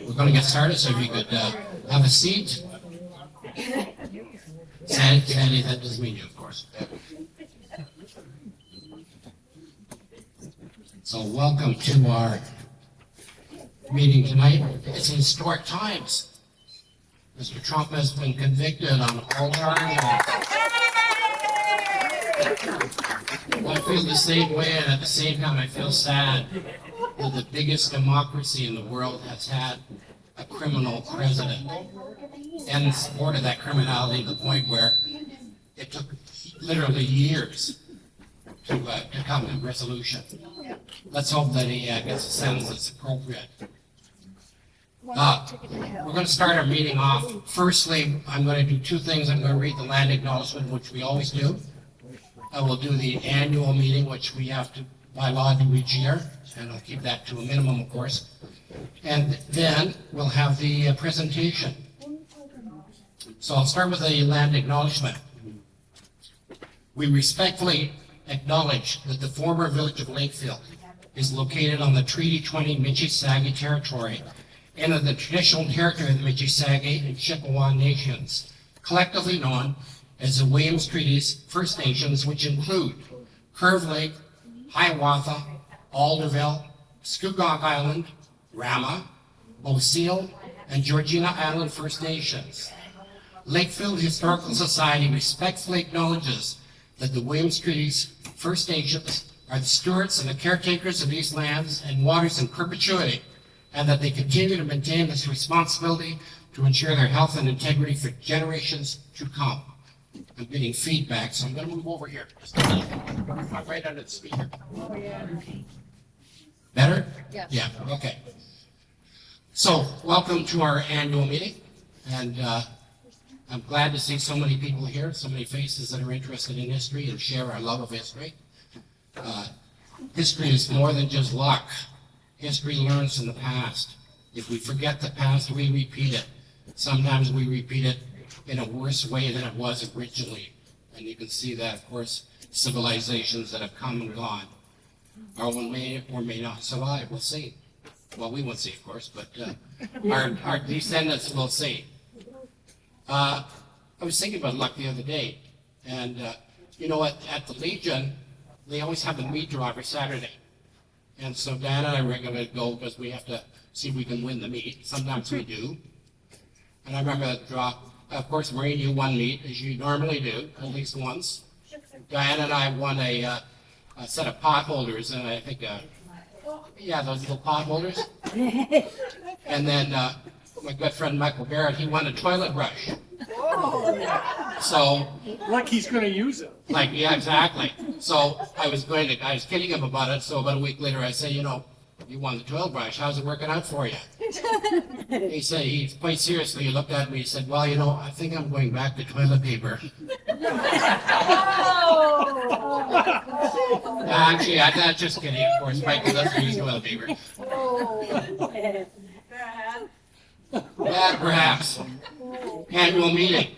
We're going to get started, so if you could have a seat. Sandy, that doesn't mean you, of course. So welcome to our meeting tonight. It's historic times. Mr. Trump has been convicted on all charges. I feel the same way, and at the same time I feel sad that the biggest democracy in the world has had a criminal president and supported that criminality to the point where it took literally years to come to a resolution. Let's hope that he gets a sentence that's appropriate. We're going to start our meeting off. Firstly, I'm going to do two things. I'm going to read the land acknowledgement, which we always do. I will do the annual meeting, which we have to, by law, do each year, and I'll keep that to a minimum, of course. And then we'll have the presentation. So I'll start with the land acknowledgement. We respectfully acknowledge that the former village of Lakefield is located on the Treaty 20 Michi-Sagi territory and of the traditional territory of the Michi-Sagi and Chippewa nations, collectively known as the Williams Treaties First Nations, which include Curve Lake, Hiawatha, Alderville, Scugog Island, Rama, Osceola, and Georgina Island First Nations. Lakefield Historical Society respectfully acknowledges that the Williams Treaties First Nations are the stewards and the caretakers of these lands and waters in perpetuity, and that they continue to maintain this responsibility to ensure their health and integrity for generations to come. I'm getting feedback, so I'm going to move over here. Just right under the speaker. Better? Yes. Yeah, okay. So, welcome to our annual meeting, and I'm glad to see so many people here, so many faces that are interested in history and share our love of history. History is more than just luck. History learns from the past. If we forget the past, we repeat it. Sometimes we repeat it in a worse way than it was originally. And you can see that, of course, civilizations that have come and gone. Our one may or may not survive. We'll see. Well, we won't see, of course, but our descendants will see. I was thinking about luck the other day, and you know, at the Legion, they always have a meat draw every Saturday. And so Dan and I regularly go because we have to see if we can win the meat. Sometimes we do. And I remember the draw. Of course, Maureen, you won meat, as you normally do, at least once. Diana and I won a set of pot holders, and I think, yeah, those little pot holders. And then my good friend Michael Barrett, he won a toilet brush. So, like he's going to use it. like, yeah, exactly. So I was kidding him about it. So about a week later, I said, you know, you won the toilet brush. How's it working out for you? He said, he quite seriously, he looked at me, he said, well, you know, I think I'm going back to toilet paper. Actually, I'm just kidding, of course. Michael doesn't use toilet paper. Yeah, perhaps. Annual meeting.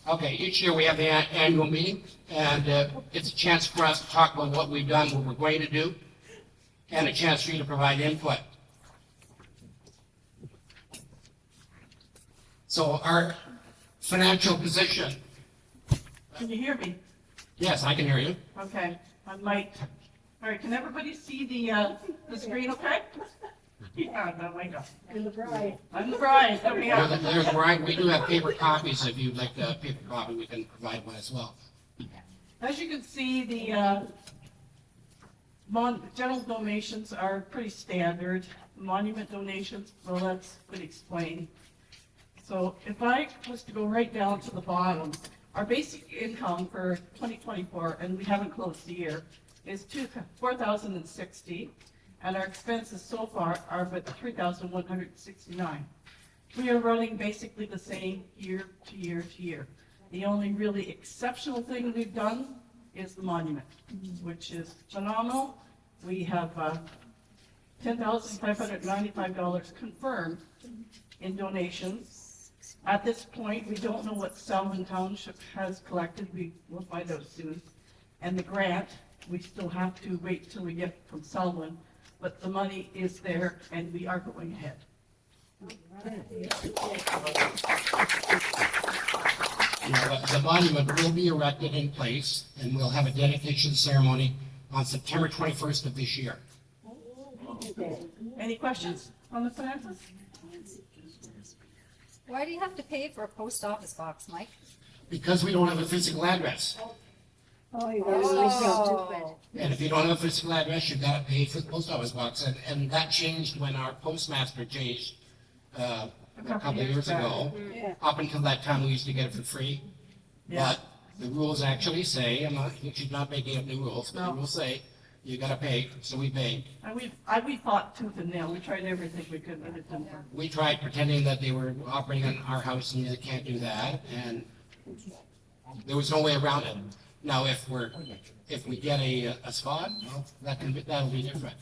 Okay, each year we have the annual meeting, and it's a chance for us to talk about what we've done, what we're going to do, and a chance for you to provide input. So our financial position. Can you hear me? Yes, I can hear you. Okay, I'm mic. All right, can everybody see the screen okay? Yeah, no, I know. And the bride. I'm the bride. Let me out. There's Brian. We do have paper copies. If you'd like a paper copy, we can provide one as well. As you can see, the general donations are pretty standard. Monument donations, well, that's been explained. So if I was to go right down to the bottom, our basic income for 2024, and we haven't closed the year, is $4,060, and our expenses so far are about $3,169. We are running basically the same year to year to year. The only really exceptional thing we've done is the monument, which is phenomenal. We have $10,595 confirmed in donations. At this point, we don't know what Salmon Township has collected. We will find out soon. And the grant, we still have to wait till we get from Selwyn, but the money is there and we are going ahead. The monument will be erected in place, and we'll have a dedication ceremony on September 21st of this year. Any questions on the finances? Why do you have to pay for a post office box, Mike? Because we don't have a physical address. Oh. And if you don't have a physical address, you've got to pay for the post office box. And that changed when our postmaster changed a couple of years ago. Up until that time, we used to get it for free. Yeah. But the rules actually say, she's not making up new rules, but the rules say you got to pay, so we paid. And we fought tooth and nail. We tried everything we could, but it didn't work. We tried pretending that they were operating in our house and they can't do that, and there was no way around it. Now, if we get a spot, well, that'll be different.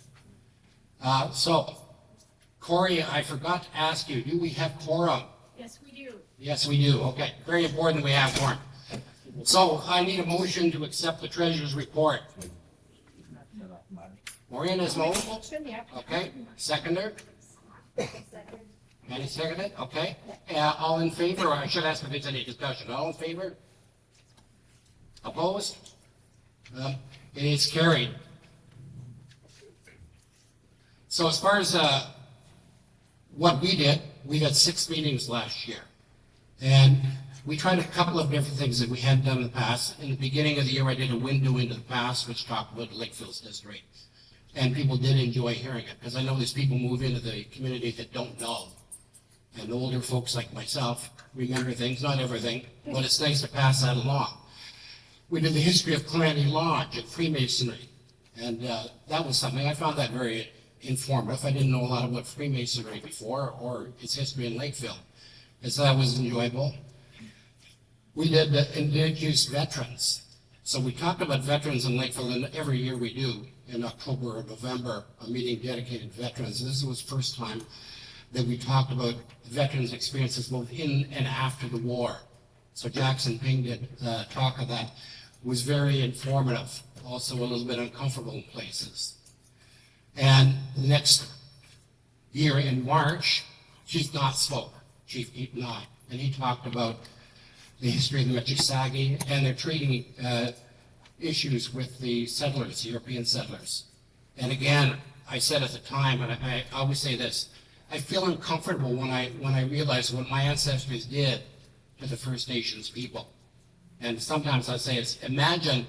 So, Corey, I forgot to ask you, do we have quorum? Yes, we do. Yes, we do. Okay, very important we have quorum. So I need a motion to accept the treasurer's report. Maureen has moved. Motion, yeah. Okay, seconder? Any seconded? Okay. All in favor, or I should ask if there's any discussion. All in favor? Opposed? It is carried. So as far as what we did 6 meetings last year. And we tried a couple of different things that we hadn't done in the past. In the beginning of the year, I did a window into the past, which talked about Lakefield's history. And people did enjoy hearing it, because I know there's people move into the community that don't know. And older folks like myself remember things, not everything, but it's nice to pass that along. We did the history of Calamity Lodge and Freemasonry, and that was something, I found that very informative. I didn't know a lot about Freemasonry before, or its history in Lakefield, and so that was enjoyable. We did Indigenous veterans. So we talked about veterans in Lakefield, and every year we do, in October or November, a meeting dedicated to veterans. This was the first time that we talked about veterans' experiences both in and after the war. So Jackson Ping did talk of that. It was very informative, also a little bit uncomfortable in places. And the next year in March, Chief Knott spoke, Chief Knott, and he talked about the history of the Mississauga and their trading issues with the settlers, European settlers. And again, I said at the time, and I always say this, I feel uncomfortable when I realize what my ancestors did to the First Nations people. And sometimes I say, imagine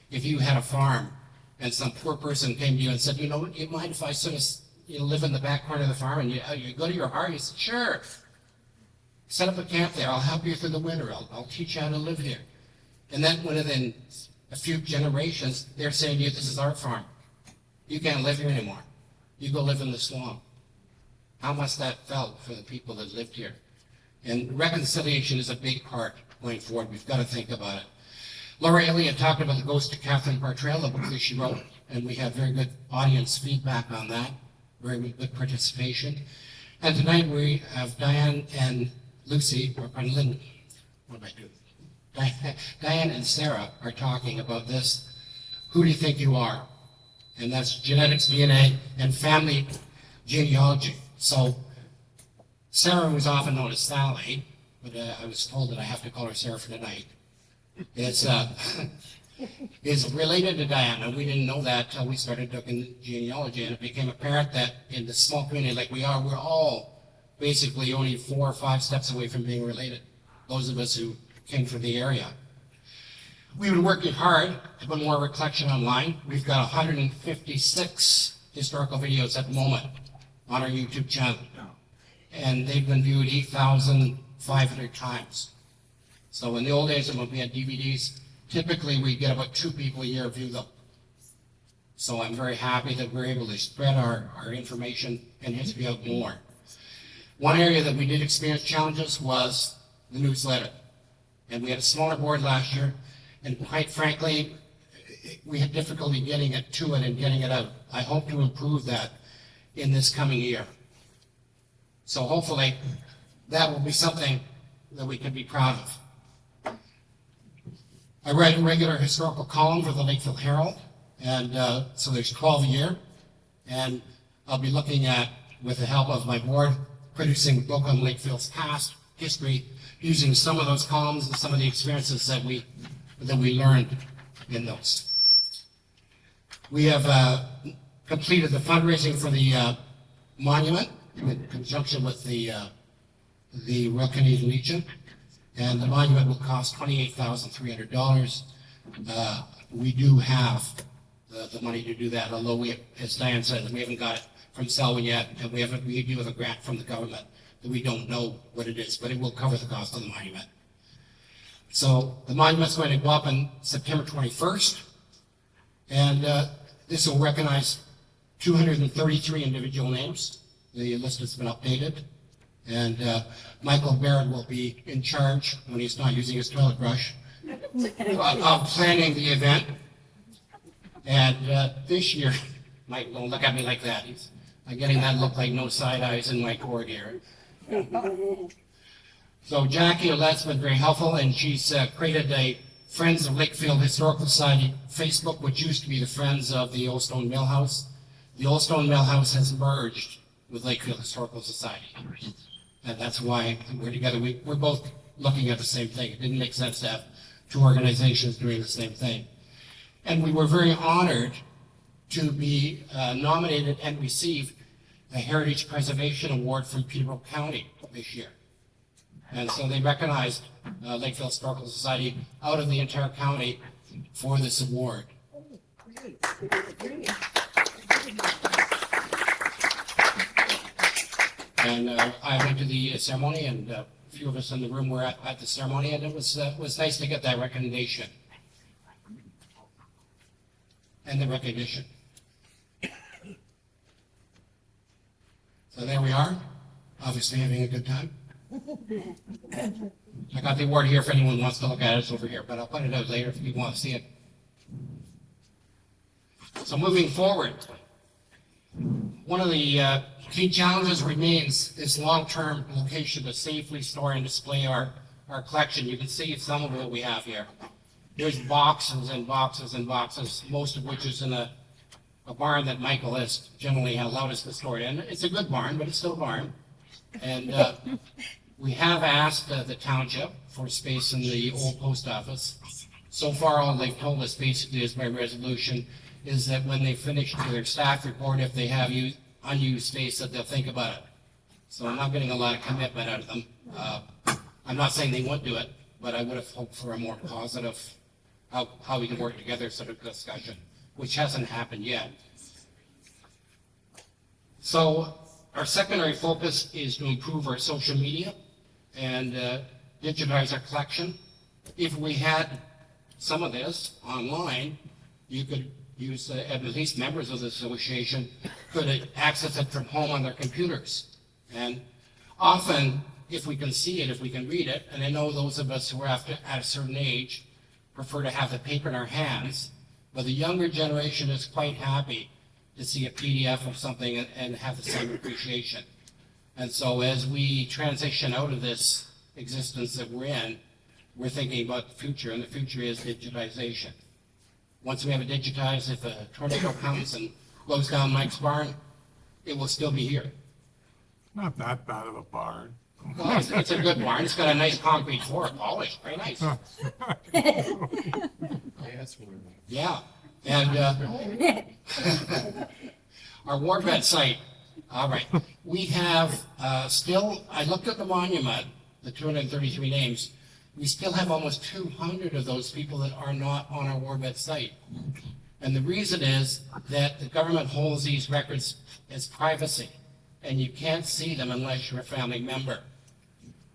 if you had a farm and some poor person came to you and said, you mind if I sort of live in the back corner of the farm, and you go to your heart, you say, sure. Set up a camp there. I'll help you through the winter. I'll teach you how to live here. And then within a few generations, they're saying to you, this is our farm. You can't live here anymore. You go live in the swamp. How must that felt for the people that lived here? And reconciliation is a big part going forward. We've got to think about it. Laura Elliott talked about the Ghost of Catherine Bartrell, the book that she wrote, and we had very good audience feedback on that, very good participation. And tonight we have Diane and Lucy, or Lynn, what am I doing? Diane and Sarah are talking about this. Who do you think you are? And that's genetics, DNA, and family genealogy. So Sarah was often known as Sally, but I was told that I have to call her Sarah for tonight. It's is related to Diane, and we didn't know that till we started looking at genealogy, and it became apparent that in this small community like we are, we're all basically only 4 or 5 steps away from being related, those of us who came from the area. We've been working hard to put more of a collection online. We've got 156 historical videos at the moment on our YouTube channel, and they've been viewed 8,500 times. So in the old days when we had DVDs, typically we get about 2 people a year view them. So I'm very happy that we're able to spread our information and history out more. One area that we did experience challenges was the newsletter. And we had a smaller board last year, and quite frankly, we had difficulty getting it to it and getting it out. I hope to improve that in this coming year. So hopefully that will be something that we can be proud of. I write a regular historical column for the Lakefield Herald, and so there's 12 a year, and I'll be looking at, with the help of my board, producing a book on Lakefield's past history, using some of those columns and some of the experiences that we learned in those. We have completed the fundraising for the monument in conjunction with the Royal Canadian Legion, and the monument will cost $28,300. We do have the money to do that, although we, as Diane said, we haven't got it from Selwyn yet, and we do have a grant from the government that we don't know what it is, but it will cover the cost of the monument. So the monument's going to go up on September 21st, and this will recognize 233 individual names. The list has been updated, and Michael Barrett will be in charge, when he's not using his toilet brush, of planning the event. And this year, Mike, don't look at me like that. I'm getting that look like no side eyes in my cord here. So Jackie Ouellette's been very helpful, and she's created a Friends of Lakefield Historical Society Facebook, which used to be the Friends of the Old Stone Mill House. The Old Stone Mill House has merged with Lakefield Historical Society. And that's why we're together. We're both looking at the same thing. It didn't make sense to have two organizations doing the same thing. And we were very honored to be nominated and receive a Heritage Preservation Award from Peterborough County this year. And so they recognized Lakefield Historical Society out of the entire county for this award. And I went to the ceremony, and a few of us in the room were at the ceremony, and it was nice to get that recognition. And the recognition. So there we are, obviously having a good time. I got the award here if anyone wants to look at it. It's over here, but I'll put it out later if you want to see it. So moving forward, one of the key challenges remains this long-term location to safely store and display our collection. You can see some of what we have here. There's boxes and boxes and boxes, most of which is in a barn that Michael has generally allowed us to store it in. It's a good barn, but it's still a barn. And we have asked the township for space in the old post office. So far, all they've told us basically is by resolution is that when they finish their staff report, if they have unused space, that they'll think about it. So I'm not getting a lot of commitment out of them. I'm not saying they won't do it, but I would have hoped for a more positive, how we can work together sort of discussion, which hasn't happened yet. So our secondary focus is to improve our social media and digitize our collection. If we had some of this online, you could use, at least members of the association could access it from home on their computers. And often, if we can see it, if we can read it, and I know those of us who are at a certain age prefer to have the paper in our hands, but the younger generation is quite happy to see a PDF of something and have the same appreciation. And so as we transition out of this existence that we're in, we're thinking about the future, and the future is digitization. Once we have it digitized, if a tornado comes and blows down Mike's barn, it will still be here. Not that bad of a barn. Well, it's a good barn. It's got a nice concrete floor, polished, very nice. Yeah, and our warbed site. All right, we have still. I looked at the monument, the 233 names. We still have almost 200 of those people that are not on our warbed site, and the reason is that the government holds these records as privacy, and you can't see them unless you're a family member.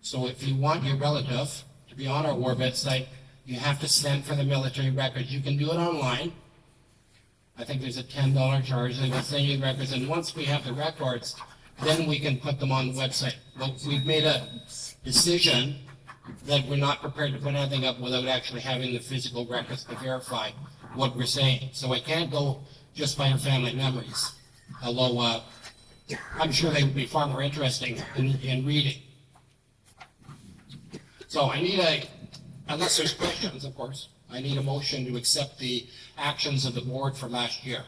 So if you want your relative to be on our warbed site, you have to send for the military records. You can do it online. I think there's a $10 charge. They will send you the records, and once we have the records, then we can put them on the website. But we've made a decision that we're not prepared to put anything up without actually having the physical records to verify what we're saying. So I can't go just by your family memories, although I'm sure they would be far more interesting in reading. So I need unless there's questions, of course, I need a motion to accept the actions of the board for last year.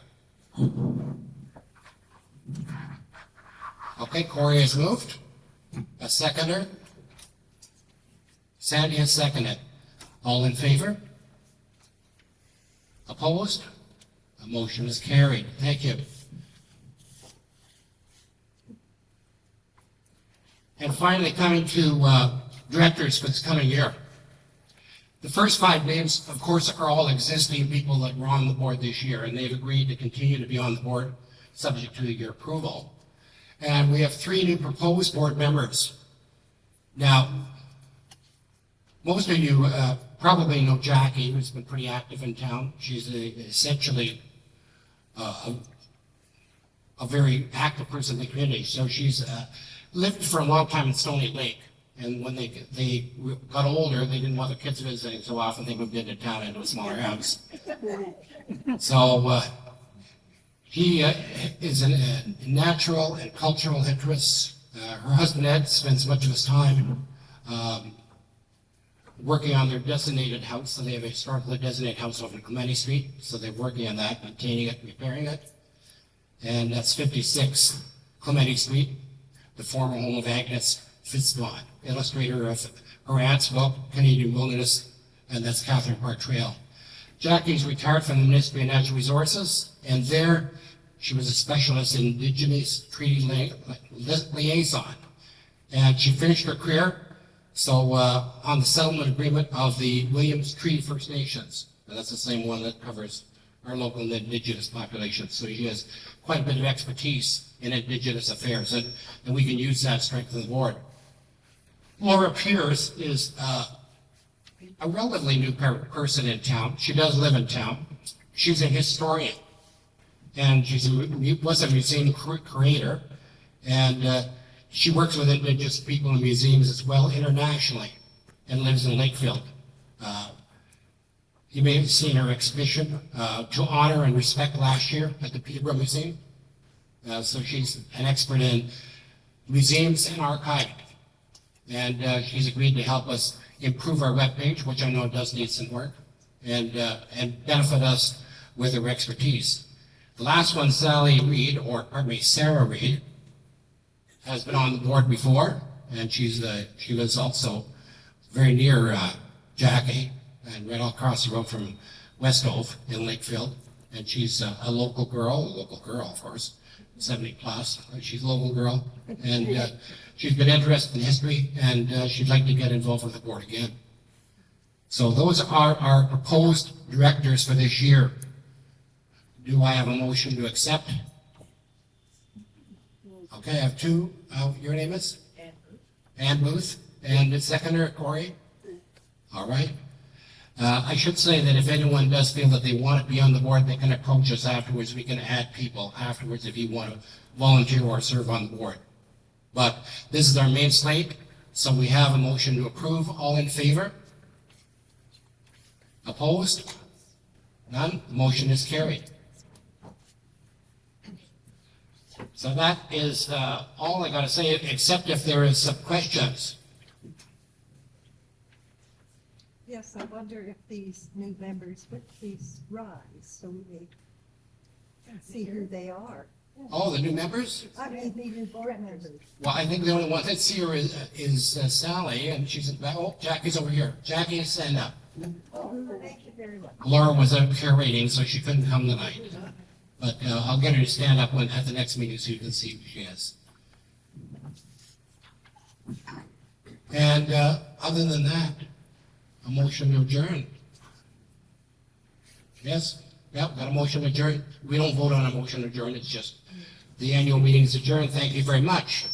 Okay, Corey has moved. A seconder? Sandy has seconded. All in favor? Opposed? The motion is carried. Thank you. And finally, coming to directors for this coming year. The first 5 names, of course, are all existing people that were on the board this year, and they've agreed to continue to be on the board, subject to your approval. And we have 3 new proposed board members. Now, most of you probably know Jackie, who's been pretty active in town. She's essentially a very active person in the community. So she's lived for a long time in Stony Lake. And when they got older, they didn't want their kids visiting so often, they moved into town into a smaller house. So he is a natural and cultural interest. Her husband Ed spends much of his time working on their designated house. So they have a historically designated house over Clementi Street. So they're working on that, maintaining it, repairing it. And that's 56 Clementi Street, the former home of Agnes Fitzbond, illustrator of her aunt's book, Canadian Wilderness, and that's Catherine Park Trail. Jackie's retired from the Ministry of Natural Resources, and there she was a specialist in Indigenous Treaty Liaison. And she finished her career on the settlement agreement of the Williams Treaty First Nations. And that's the same one that covers our local Indigenous population. So she has quite a bit of expertise in Indigenous affairs, and we can use that strength of the board. Laura Pierce is a relatively new person in town. She does live in town. She's a historian, and was a museum curator, and she works with Indigenous people in museums as well internationally, and lives in Lakefield. You may have seen her exhibition to honor and respect last year at the Peterborough Museum. So she's an expert in museums and archiving. And she's agreed to help us improve our webpage, which I know does need some work, and benefit us with her expertise. The last one, Sarah Reed, has been on the board before, and she lives also very near Jackie, and right across the road from Westove in Lakefield. And she's a local girl, of course, 70 plus. She's a local girl, and she's been interested in history, and she'd like to get involved with the board again. So those are our proposed directors for this year. Do I have a motion to accept? Okay, I have 2. Your name is? Ann Booth. And the seconder, Corey? All right. I should say that if anyone does feel that they want to be on the board, they can approach us afterwards. We can add people afterwards if you want to volunteer or serve on the board. But this is our main slate, so we have a motion to approve. All in favor? Opposed? None? The motion is carried. So that is all I got to say, except if there is some questions. Yes, I wonder if these new members would please rise so we can see who they are. Oh, the new members? I mean, the new board members. Well, I think the only one that's here is Sally, and she's in back. Oh, Jackie's over here. Jackie, stand up. Oh, thank you very much. Laura was up here waiting, so she couldn't come tonight. But I'll get her to stand up at the next meeting so you can see who she is. And other than that, a motion to adjourn. Yes? Yep, got a motion to adjourn. We don't vote on a motion to adjourn. It's just the annual meeting is adjourned. Thank you very much.